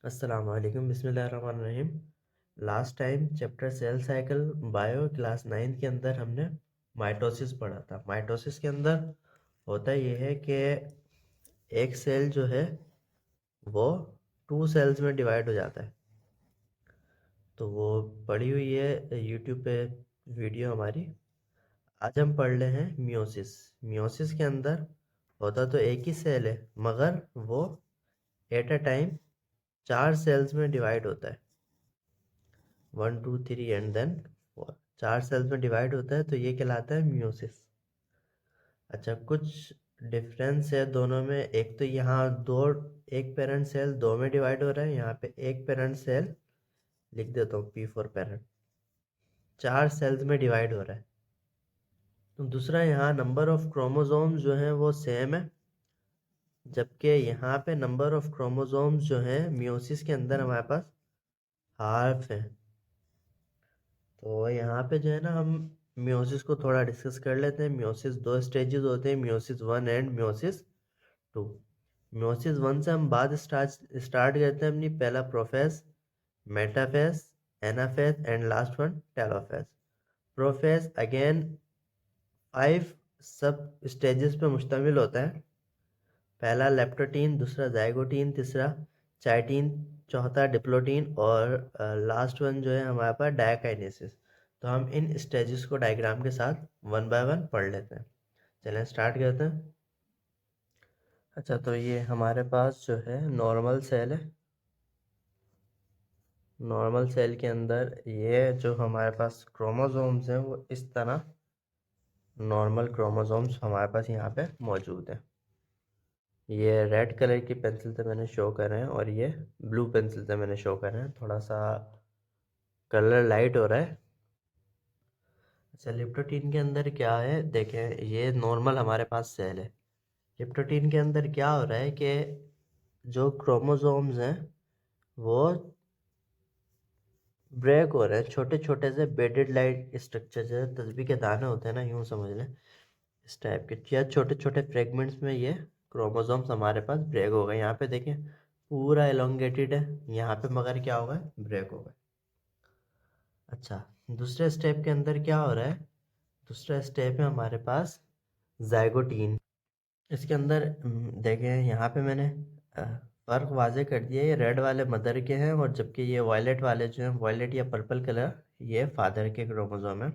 अस्सलाम वालेकुम बिस्मिल्लाहिर्रहमानिर्रहीम। Last time chapter cell cycle bio class 9 के अंदर हमने माइटोसिस पढ़ा था। माइटोसिस के अंदर होता यह है कि एक सेल जो है वो 2 सेल्स में डिवाइड हो जाता है। तो वो पढ़ी हुई है यूट्यूब पे वीडियो हमारी। आज हम पढ़ रहे हैं मियोसिस। मियोसिस के अंदर होता तो एक ही सेल है, मगर वो एट अ टाइम 4 सेल्स में डिवाइड होता है। 1 2 3 एंड देन 4, 4 सेल्स में डिवाइड होता है, तो ये कहलाता है मियोसिस। अच्छा, कुछ डिफरेंस है दोनों में। एक तो यहाँ दो, एक पेरेंट सेल दो में डिवाइड हो रहा है, यहाँ पे एक पेरेंट सेल लिख देता हूँ P4 पेरेंट, 4 सेल्स में डिवाइड हो रहा है। तो दूसरा, यहाँ नंबर ऑफ क्रोमोसोम्स जो है वो सेम है, जबकि यहाँ पे नंबर ऑफ क्रोमोसोम्स जो है मियोसिस के अंदर हमारे पास हाफ है। तो यहाँ पे जो है ना, हम मियोसिस को थोड़ा डिस्कस कर लेते हैं। मियोसिस दो स्टेजेस होते हैं, मियोसिस 1 एंड मियोसिस 2। मियोसिस 1 से हम बाद स्टार्ट करते हैं अपनी। पहला prophase, metaphase, anaphase and last one telophase. Prophase again 5 सब स्टेजेस पे मुश्तमिल होता है। पहला लेप्टोटीन, दूसरा जाइगोटीन, तीसरा चाइटीन, चौथा डिप्लोटीन और लास्ट वन जो है हमारे पास डायकाइनेसिस। तो हम इन स्टेजेस को डायग्राम के साथ वन बाय वन पढ़ लेते हैं। चलें स्टार्ट करते हैं। अच्छा, तो ये हमारे पास जो है नॉर्मल सेल है। नॉर्मल सेल के अंदर ये जो हमारे पास क्रोमोसोम्स हैं वो इस तरह नॉर्मल क्रोमोसोम्स हमारे पास यहाँ पे मौजूद है। ये रेड कलर की पेंसिल से मैंने शो कर रहे हैं और ये ब्लू पेंसिल से मैंने शो कर रहे हैं। थोड़ा सा कलर लाइट हो रहा है। अच्छा, लिप्टोटीन के अंदर क्या है देखें, ये नॉर्मल हमारे पास सेल है। लिप्टोटीन के अंदर क्या हो रहा है कि जो क्रोमोसोम्स हैं वो ब्रेक हो रहे हैं। छोटे छोटे से बेडेड लाइट स्ट्रक्चर, जैसे तस्बीह के दाने होते हैं ना, यूँ समझ लें, इस टाइप के या छोटे छोटे फ्रेगमेंट्स में ये क्रोमोसोम्स हमारे पास ब्रेक हो गए। यहाँ पे देखें पूरा एलोंगेटेड है, यहाँ पे मगर क्या होगा, ब्रेक हो गए। अच्छा, दूसरे स्टेप के अंदर क्या हो रहा है, दूसरा स्टेप है हमारे पास जाइगोटीन। इसके अंदर देखें यहाँ पे मैंने फ़र्क वाजे कर दिया। ये रेड वाले मदर के हैं और जबकि ये वायलेट वाले जो हैं, वायलेट या पर्पल कलर, ये फादर के क्रोमोसोम है।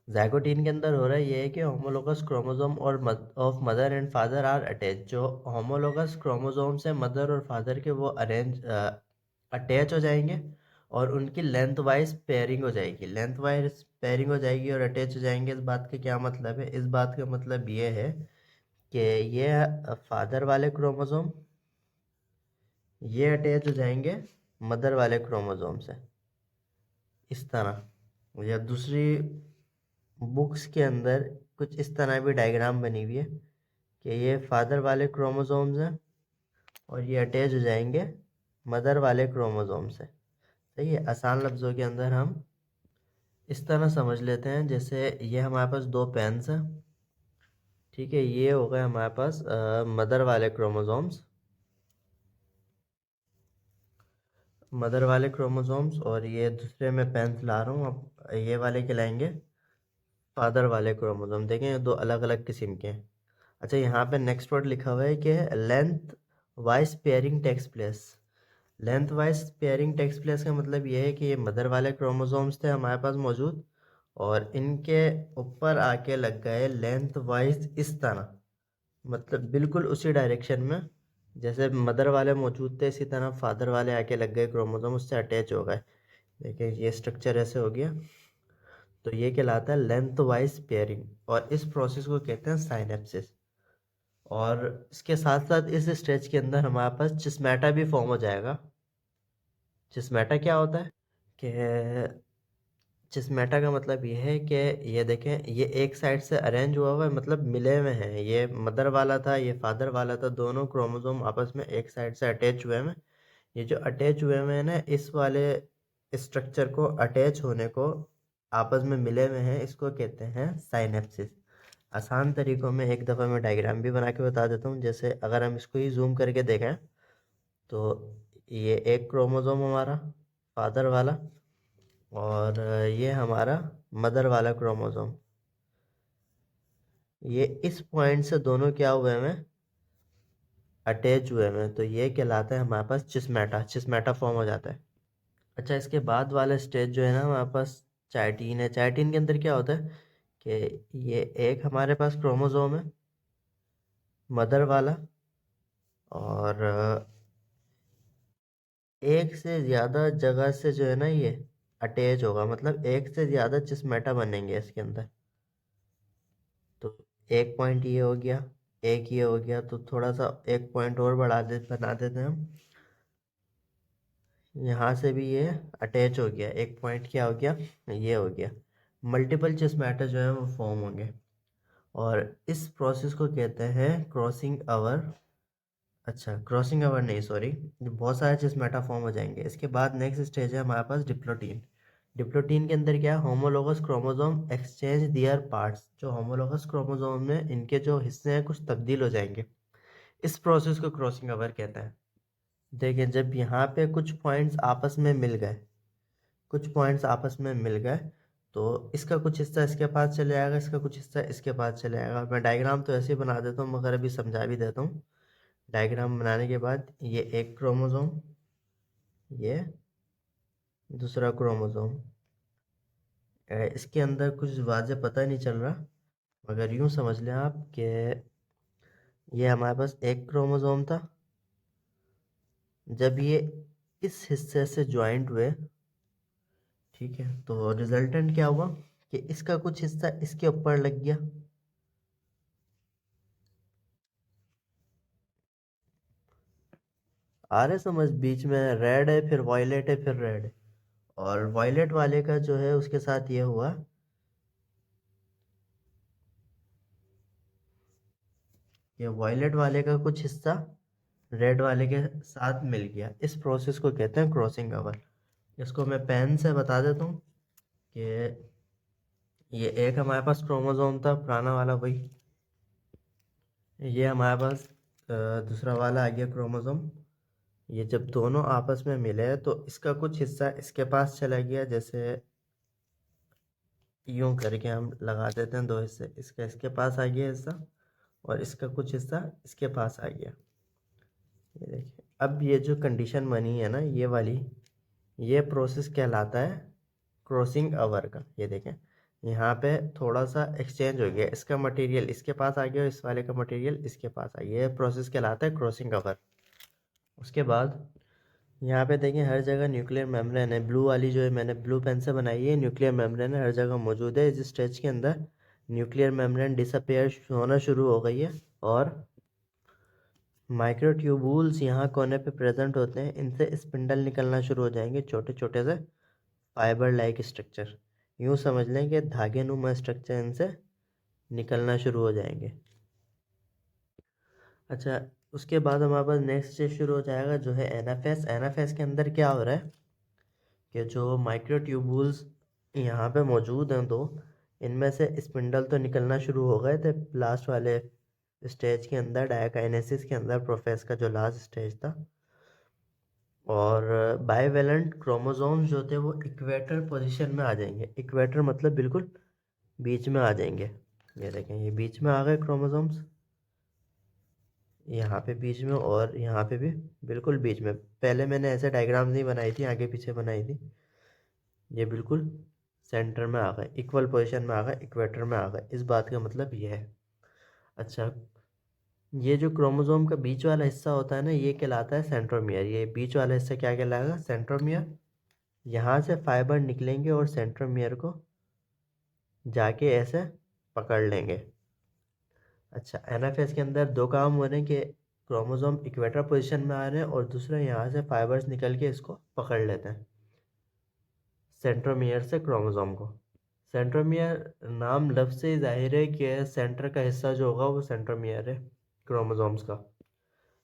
जाइगोटीन के अंदर हो रहा है ये है कि होमोलोगस क्रोमोसोम और of mother and father are attach. जो होमोलोगस क्रोमोसोम्स हैं मदर और फादर के, वो अटैच हो जाएंगे और उनकी लेंथ वाइज पेयरिंग हो जाएगी। लेंथ वाइज पेयरिंग हो जाएगी और अटैच हो जाएंगे। इस बात का क्या मतलब है, इस बात का मतलब ये है कि ये फादर वाले क्रोमोसोम ये अटैच हो जाएंगे मदर वाले क्रोमोसोम से, इस तरह। या दूसरी बुक्स के अंदर कुछ इस तरह भी डायग्राम बनी हुई है कि ये फादर वाले क्रोमोसोम्स हैं और ये अटैच हो जाएंगे मदर वाले क्रोमोसोम से। सही है। आसान लफ्ज़ों के अंदर हम इस तरह समझ लेते हैं, जैसे ये हमारे पास दो पेन्स हैं, ठीक है, ये हो गए हमारे पास मदर वाले क्रोमोसोम्स, मदर वाले क्रोमोसोम्स, और ये दूसरे में पेन्स ला रहा हूँ, अब ये वाले कहलाएंगे फादर वाले क्रोमोसोम। देखें ये दो अलग अलग किस्म के हैं। अच्छा, यहाँ पे नेक्स्ट वर्ड लिखा हुआ है कि lengthwise pairing takes place. Lengthwise pairing takes place का मतलब ये है कि ये मदर वाले क्रोमोसोम्स थे हमारे पास मौजूद और इनके ऊपर आके लग गए लेंथ वाइज इस तरह, मतलब बिल्कुल उसी डायरेक्शन में जैसे मदर वाले मौजूद थे, इसी तरह फादर वाले आके लग गए क्रोमोसोम, उससे अटैच हो गए। देखिए ये स्ट्रक्चर ऐसे हो गया। तो ये कहलाता है लेंथ वाइज पेयरिंग और इस प्रोसेस को कहते हैं साइनेप्सिस। और इसके साथ साथ इस स्टेज के अंदर हमारे पास चिस्मेटा भी फॉर्म हो जाएगा। चिस्मेटा क्या होता है कि चिस्मेटा का मतलब ये है कि ये देखें, ये एक साइड से अरेंज हुआ हुआ है, मतलब मिले हुए हैं। ये मदर वाला था, ये फादर वाला था, दोनों क्रोमोसोम आपस में एक साइड से अटैच हुए हैं। ये जो अटैच हुए हैं ना, इस वाले स्ट्रक्चर को अटैच होने को आपस में मिले हुए हैं, इसको कहते हैं साइनेप्सिस। आसान तरीकों में एक दफ़ा मैं डायग्राम भी बना के बता देता हूँ। जैसे अगर हम इसको ही जूम करके देखें तो ये एक क्रोमोसोम हमारा फादर वाला, और ये हमारा मदर वाला क्रोमोसोम। ये इस पॉइंट से दोनों क्या हुए हमें, अटैच हुए हमें, तो ये कहलाता है हमारे पास चिस्मेटा, चिस्मेटा फॉर्म हो जाता है। अच्छा, इसके बाद वाला स्टेज जो है ना हमारे पास चाइटीन है। चाइटीन के अंदर क्या होता है कि ये एक हमारे पास क्रोमोसोम है मदर वाला, और एक से ज़्यादा जगह से जो है ना ये अटैच होगा, मतलब एक से ज़्यादा चिस्मेटा बनेंगे इसके अंदर। तो एक पॉइंट ये हो गया, एक ये हो गया, तो थोड़ा सा एक पॉइंट और बना देते हैं हम। यहाँ से भी ये अटैच हो गया, एक पॉइंट क्या हो गया, ये हो गया। मल्टीपल चिस्मेटा जो है वो फॉर्म होंगे, और इस प्रोसेस को कहते हैं क्रॉसिंग अवर। अच्छा, क्रॉसिंग अवर नहीं, सॉरी, बहुत सारे चिस्मेटा फॉर्म हो जाएंगे। इसके बाद नेक्स्ट स्टेज है हमारे पास डिप्लोटीन। डिप्लोटीन के अंदर क्या है, होमोलोगस क्रोमोसोम एक्सचेंज दियर पार्ट्स। जो होमोलोगस क्रोमोसोम में इनके जो हिस्से हैं कुछ तब्दील हो जाएंगे, इस प्रोसेस को क्रॉसिंग ओवर कहते हैं। देखिए, जब यहाँ पे कुछ पॉइंट्स आपस में मिल गए, कुछ पॉइंट्स आपस में मिल गए, तो इसका कुछ हिस्सा इसके पास चले जाएगा, इसका कुछ हिस्सा इसके पास चले जाएगा। मैं डायग्राम तो ऐसे ही बना देता हूँ, मगर अभी समझा भी देता हूँ। डायग्राम बनाने के बाद ये एक क्रोमोसोम, ये दूसरा क्रोमोसोम, इसके अंदर कुछ वाज़े पता नहीं चल रहा, मगर यूँ समझ लें आप कि ये हमारे पास एक क्रोमोसोम था। जब ये इस हिस्से से ज्वाइंट हुए, ठीक है, तो रिजल्टेंट क्या हुआ कि इसका कुछ हिस्सा इसके ऊपर लग गया, आ रहे समझ। बीच में रेड है, फिर वायलेट है, फिर रेड है, और वायलेट वाले का जो है उसके साथ ये हुआ कि वायलेट वाले का कुछ हिस्सा रेड वाले के साथ मिल गया। इस प्रोसेस को कहते हैं क्रॉसिंग ओवर। इसको मैं पेन से बता देता हूँ कि ये एक हमारे पास क्रोमोसोम था पुराना वाला, वही ये हमारे पास दूसरा वाला आ गया क्रोमोसोम। ये जब दोनों आपस में मिले तो इसका कुछ हिस्सा इसके पास चला गया, जैसे यूं करके हम लगा देते हैं दो हिस्से, इसका इसके पास आ गया हिस्सा, और इसका कुछ हिस्सा इसके पास आ गया। ये देखिए, अब ये जो कंडीशन बनी है ना ये वाली, ये प्रोसेस कहलाता है क्रॉसिंग ओवर का। ये देखें, यहाँ पे थोड़ा सा एक्सचेंज हो गया, इसका मटेरियल इसके पास आ गया और इस वाले का मटेरियल इसके पास आ गया। ये प्रोसेस कहलाता है क्रॉसिंग ओवर। उसके बाद यहाँ पे देखें, हर जगह न्यूक्लियर मेम्ब्रेन है। ब्लू वाली जो है मैंने ब्लू पेन से बनाई है, न्यूक्लियर मेम्ब्रेन है, हर जगह मौजूद है। इस स्टेज के अंदर न्यूक्लियर मेम्ब्रेन डिसअपेयर होना शुरू हो गई है, और माइक्रोट्यूबुल्स यहाँ कोने पे प्रेजेंट होते हैं। इनसे स्पिंडल निकलना शुरू हो जाएंगे, छोटे छोटे से फाइबर लाइक स्ट्रक्चर। यूँ समझ लें कि धागे नुमा स्ट्रक्चर इनसे निकलना शुरू हो जाएंगे। अच्छा, उसके बाद हमारे पास नेक्स्ट स्टेज शुरू हो जाएगा जो है एनाफेस। एनाफेस के अंदर क्या हो रहा है कि जो माइक्रोट्यूबुल्स यहाँ पे मौजूद हैं, तो इनमें से स्पिंडल तो निकलना शुरू हो गए थे लास्ट वाले स्टेज के अंदर, डायकाइनेसिस के अंदर, प्रोफेस का जो लास्ट स्टेज था। और बाइवेलेंट क्रोमोसोम्स जो थे वो इक्वेटर पोजीशन में आ जाएंगे। इक्वेटर मतलब बिल्कुल बीच में आ जाएंगे। ये देखें, ये बीच में आ गए क्रोमोसोम्स, यहाँ पे बीच में, और यहाँ पे भी बिल्कुल बीच में। पहले मैंने ऐसे डायग्राम नहीं बनाई थी, आगे पीछे बनाई थी। ये बिल्कुल सेंटर में आ गए, इक्वल पोजीशन में आ गए, इक्वेटर में आ गए। इस बात का मतलब ये है। अच्छा, ये जो क्रोमोसोम का बीच वाला हिस्सा होता है ना, ये कहलाता है सेंट्रोमियर। ये बीच वाला हिस्सा क्या कहलाएगा, सेंट्रोमियर। यहाँ से फाइबर निकलेंगे और सेंट्रोमियर को जाके ऐसे पकड़ लेंगे। अच्छा, एनाफेस के अंदर दो काम हो रहे हैं कि क्रोमोसोम इक्वेटर पोजीशन में आ रहे हैं, और दूसरा यहाँ से फाइबर्स निकल के इसको पकड़ लेते हैं सेंट्रोमियर से क्रोमोसोम को। सेंट्रोमियर नाम लफ्ज़ से ही जाहिर है कि सेंटर का हिस्सा जो होगा वो सेंट्रोमियर है क्रोमोसोम्स का।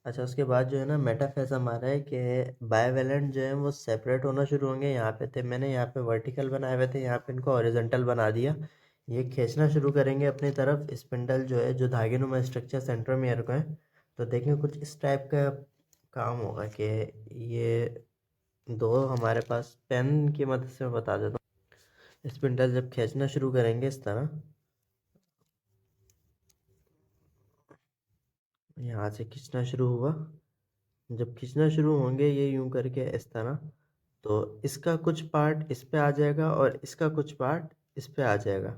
अच्छा, उसके बाद जो है ना मेटाफेज हमारा है कि बाइवेलेंट जो है वो सेपरेट होना शुरू होंगे। यहाँ पे थे, मैंने यहाँ पे वर्टिकल बनाए हुए थे, यहाँ पे इनको हॉरिजॉन्टल बना दिया। ये खींचना शुरू करेंगे अपनी तरफ स्पिंडल जो है, जो धागे नुमा स्ट्रक्चर सेंट्रोमियर का है। तो देखें कुछ इस टाइप का काम होगा कि ये दो हमारे पास पेन की मदद से मैं बता देता हूँ। स्पिंडल जब खींचना शुरू करेंगे इस तरह, यहाँ से खींचना शुरू हुआ, जब खींचना शुरू होंगे ये यूं करके इस तरह, तो इसका कुछ पार्ट इस पे आ जाएगा और इसका कुछ पार्ट इस पे आ जाएगा।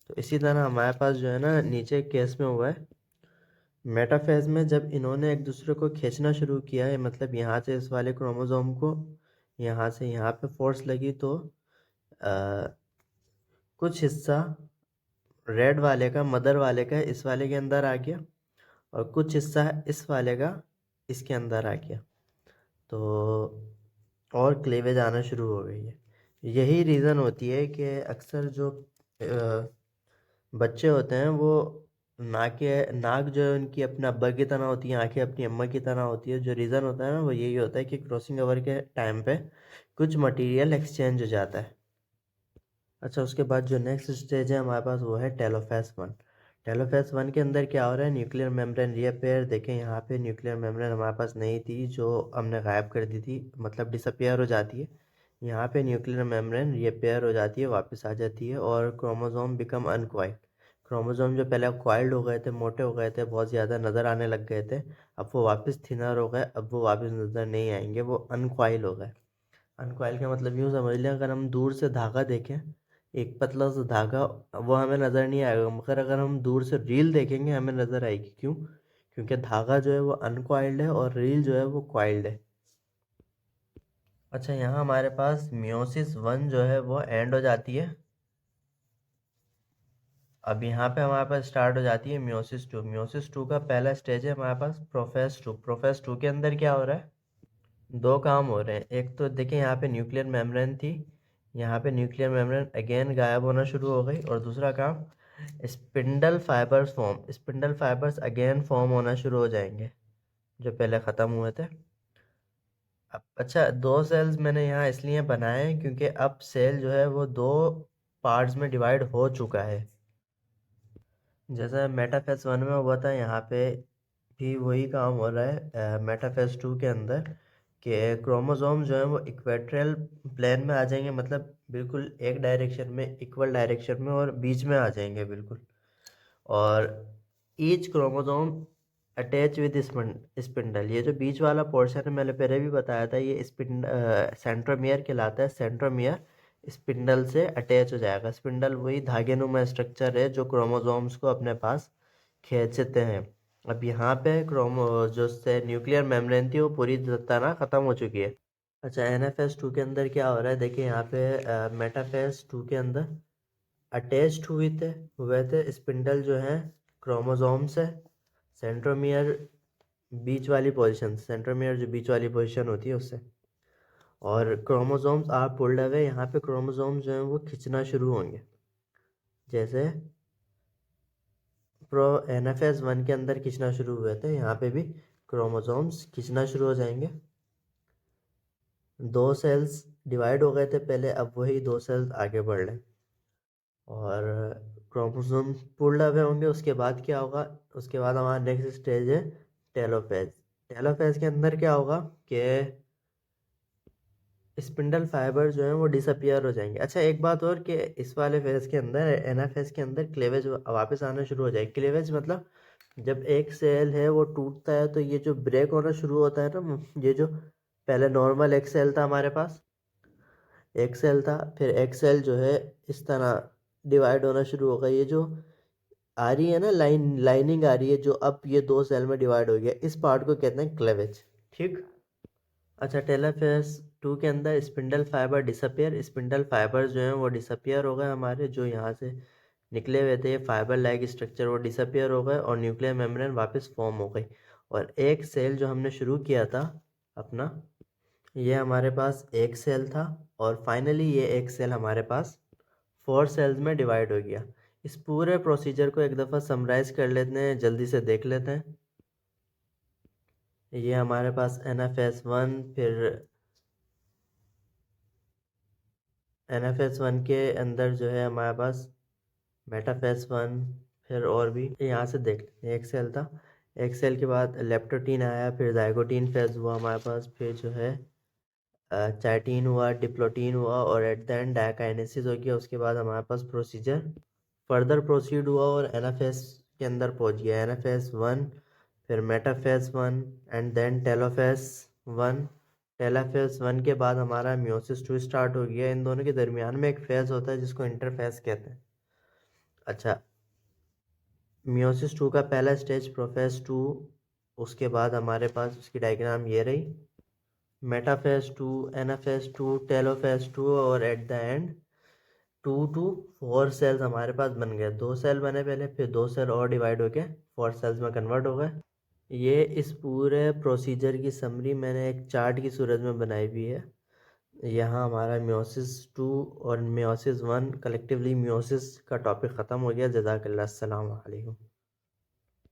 तो इसी तरह हमारे पास जो है ना नीचे केस में हुआ है मेटाफेज में, जब इन्होंने एक दूसरे को खींचना शुरू किया है, मतलब यहाँ से इस वाले क्रोमोसोम को यहाँ से यहाँ पे फोर्स लगी, तो कुछ हिस्सा रेड वाले का, मदर वाले का इस वाले के अंदर आ गया और कुछ हिस्सा इस वाले का इसके अंदर आ गया, तो और क्लेवेज आना शुरू हो गई है। यही रीज़न होती है कि अक्सर जो बच्चे होते हैं वो नाक जो है उनकी अपने अब्बा की तरह होती है, आंखें अपनी अम्मा की तरह होती है। जो रीज़न होता है ना वो यही होता है कि क्रॉसिंग ओवर के टाइम पे कुछ मटेरियल एक्सचेंज हो जाता है। अच्छा, उसके बाद जो नेक्स्ट स्टेज है हमारे पास वो है टेलोफेज 1। टेलोफेज 1 के अंदर क्या हो रहा है, न्यूक्लियर मेम्ब्रेन रीअपेयर। देखें यहाँ पे न्यूक्लियर मेम्ब्रेन हमारे पास नहीं थी जो हमने गायब कर दी थी, मतलब डिसअपियर हो जाती है। यहाँ पे न्यूक्लियर मेम्ब्रेन रीअपेयर हो जाती है, वापस आ जाती है और क्रोमोसोम बिकम अनक्वाइल्ड। क्रोमोसोम जो पहले क्वाइल्ड हो गए थे, मोटे हो गए थे, बहुत ज़्यादा नज़र आने लग गए थे, अब वो वापस थिनर हो गए, अब वो वापस नज़र नहीं आएंगे, वो अनक्वाइल हो गए। अनकॉइल का मतलब यूँ समझ लें, अगर हम दूर से धागा देखें, एक पतला सा धागा, वो हमें नज़र नहीं आएगा, मगर अगर हम दूर से रील देखेंगे हमें नज़र आएगी। क्यों? क्योंकि धागा जो है वो अनकॉइल्ड है और रील जो है वो कॉइल्ड है। अच्छा, यहाँ हमारे पास मियोसिस 1 जो है वो एंड हो जाती है। अब यहाँ पे हमारे पास स्टार्ट हो जाती है मियोसिस 2। मियोसिस 2 का पहला स्टेज है हमारे पास प्रोफेज 2। प्रोफेज 2 के अंदर क्या हो रहा है, दो काम हो रहे हैं। एक तो देखिए यहाँ पे न्यूक्लियर मेम्ब्रेन थी, यहाँ पे न्यूक्लियर मेम्ब्रेन अगेन गायब होना शुरू हो गई, और दूसरा काम स्पिंडल फाइबर्स अगेन फॉर्म होना शुरू हो जाएंगे जो पहले ख़त्म हुए थे। अब अच्छा, दो सेल्स मैंने यहाँ इसलिए बनाए हैं क्योंकि अब सेल जो है वो दो पार्ट्स में डिवाइड हो चुका है। जैसा मेटाफेज 1 में हुआ था, यहाँ पे भी वही काम हो रहा है मेटाफेज 2 के अंदर, कि क्रोमोसोम जो है वो इक्वेटोरियल प्लेन में आ जाएंगे, मतलब बिल्कुल एक डायरेक्शन में, इक्वल डायरेक्शन में, और बीच में आ जाएंगे बिल्कुल। और each chromosome attach with spindle. ये जो बीच वाला पोर्शन है मैंने पहले भी बताया था, ये सेंट्रोमियर कहलाता है। सेंट्रोमियर स्पिंडल से अटैच हो जाएगा। स्पिंडल वही धागेनुमा स्ट्रक्चर है जो क्रोमोसोम्स को अपने पास खींचते हैं। अब यहाँ पे जो से न्यूक्लियर मेम्ब्रेन थी वो पूरी तरह ख़त्म हो चुकी है। अच्छा, एनएफएस 2 के अंदर क्या हो रहा है, देखिए यहाँ पे मेटाफेज 2 के अंदर अटैच्ड हुए थे स्पिंडल जो है क्रोमोसोम से। सेंट्रोमियर बीच वाली पोजीशन, सेंट्रोमियर जो बीच वाली पोजीशन होती है उससे, और क्रोमोसोम्स आर पुल्ड अवे। यहाँ पे क्रोमोसोम्स जो हैं वो खिंचना शुरू होंगे, जैसे प्रो एनएफएस 1 के अंदर खींचना शुरू हुए थे, यहाँ पे भी क्रोमोसोम्स खींचना शुरू हो जाएंगे। दो सेल्स डिवाइड हो गए थे पहले, अब वही दो सेल्स आगे बढ़ रहे हैं और क्रोमोसोम पुल्ड अवे होंगे। उसके बाद क्या होगा, उसके बाद हमारा नेक्स्ट स्टेज है टेलोफेज। टेलोफेज के अंदर क्या होगा कि स्पिंडल फाइबर जो है वो डिसअपियर हो जाएंगे। अच्छा, एक बात और कि इस वाले फेज के अंदर, एनाफेज के अंदर, क्लेवेज वापस आना शुरू हो जाएगा। क्लेवेज मतलब जब एक सेल है वो टूटता है तो ये जो ब्रेक होना शुरू होता है ना, ये जो पहले नॉर्मल एक सेल था हमारे पास, एक सेल था, फिर एक सेल जो है इस तरह डिवाइड होना शुरू होगा। ये जो आ रही है ना लाइनिंग आ रही है, जो अब ये दो सेल में डिवाइड हो गया, इस पार्ट को कहते हैं क्लेवेज। ठीक। अच्छा, टेलोफेज 2 के अंदर spindle fibre disappear. Spindle fibre जो हैं वो डिसअपियर हो गए हमारे, जो यहाँ से निकले हुए थे फाइबर लाइक स्ट्रक्चर, वो डिसअपियर हो गए और न्यूक्लियर मेम्ब्रेन वापस फॉर्म हो गई। और एक सेल जो हमने शुरू किया था अपना, ये हमारे पास एक सेल था, और फाइनली ये एक सेल हमारे पास 4 सेल्स में डिवाइड हो गया। इस पूरे प्रोसीजर को एक दफ़ा समराइज़ कर लेते हैं, जल्दी से देख लेते हैं। ये हमारे पास NFS1, फिर NFS1 के अंदर जो है हमारे पास मेटाफेस 1, फिर और भी यहाँ से देख लेते हैं। एक सेल था, एक सेल के बाद लेप्टोटीन आया, फिर जाइगोटीन फेज हुआ हमारे पास, फिर जो है चाइटीन हुआ, डिप्लोटीन हुआ, और एट द एंड डायकाइनेसिस हो गया। उसके बाद हमारे पास प्रोसीजर फर्दर प्रोसीड हुआ और एनाफेज के अंदर पहुंच गया, एनाफेज 1, फिर metaphase 1 and then telophase 1। Telophase 1 के बाद हमारा मियोसिस 2 स्टार्ट हो गया। इन दोनों के दरमियान में एक फेज होता है जिसको इंटरफेज कहते हैं। अच्छा, मियोसिस 2 का पहला स्टेज प्रोफेज 2, उसके बाद हमारे पास उसकी डायग्राम ये रही, मेटाफेज 2, एनाफेज 2, टेलोफेज 2, और at the end 2 to 4 cells हमारे पास बन गए। 2 सेल बने पहले, फिर 2 सेल और डिवाइड होके 4 सेल्स में कन्वर्ट हो गए। ये इस पूरे प्रोसीजर की समरी मैंने एक चार्ट की सूरत में बनाई हुई है। यहाँ हमारा मियोसिस 2 और मियोसिस 1 कलेक्टिवली मियोसिस का टॉपिक ख़त्म हो गया। जज़ाकल्लाह, अस्सलाम वालेकुम।